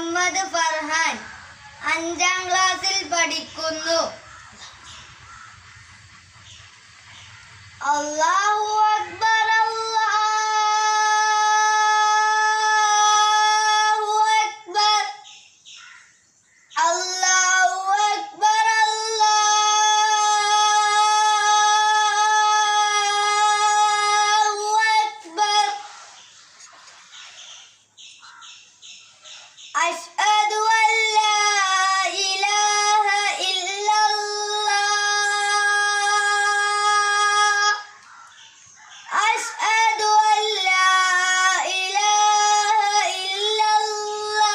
മുഹമ്മദ് ഫർഹാൻ 5ാം ക്ലാസ്സിൽ പഠിക്കുന്നു. അല്ലാഹു അക്ബർ അല്ലാഹു അക്ബർ അല്ലാഹു അക്ബർ അല്ലാഹു അക്ബർ അശ്ഹദു അൻ ലാ ഇലാഹ ഇല്ലല്ലാഹ് അശ്ഹദു അൻ ലാ ഇലാഹ ഇല്ലല്ലാഹ്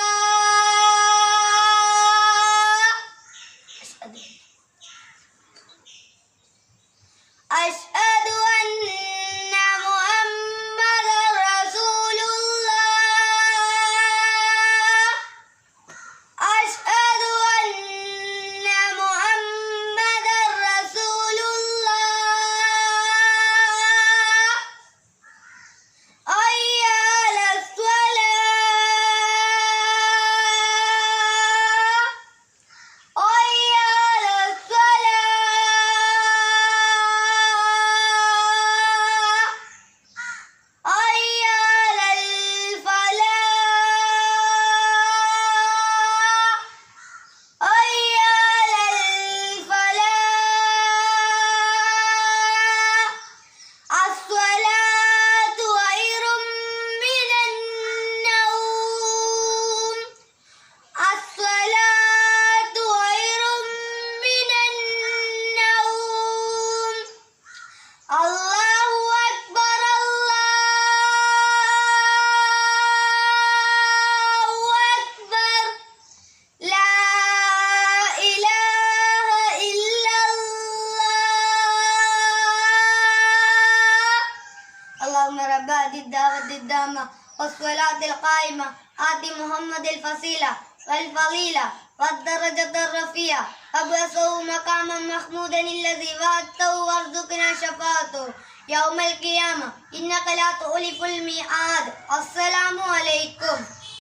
അശ്ഹദു അന്ന മുഹമ്മദൻ റസൂലുള്ളാഹ് അശ്ഹദു അന്ന മുഹമ്മദൻ റസൂലുള്ളാഹ് ഹയ്യ അലസ്സലാഹ് ഹയ്യ അലസ്സലാഹ് ഹയ്യ അലൽ ഫലാഹ് ഹയ്യ അലൽ ഫലാഹ് അസ്സലാത്തു ഖൈറും മിനൻ നൗം അസ്സലാത്തു ഖൈറും മിനൻ നൗം അല്ലാഹു അക്ബർ അല്ലാഹു അക്ബർ ലാ ഇലാഹ ഇല്ലല്ലാഹ് اللهم رب هذه الدعوة التامة والصلاة القائمة آت محمد الفصيلة والفضيلة والدرجة الرفيعة وابعثه مقاما محمودا الذي وعدته وارزقنا شفاعته يوم القيامة إنك لا تخلف الميعاد. السلام عليكم.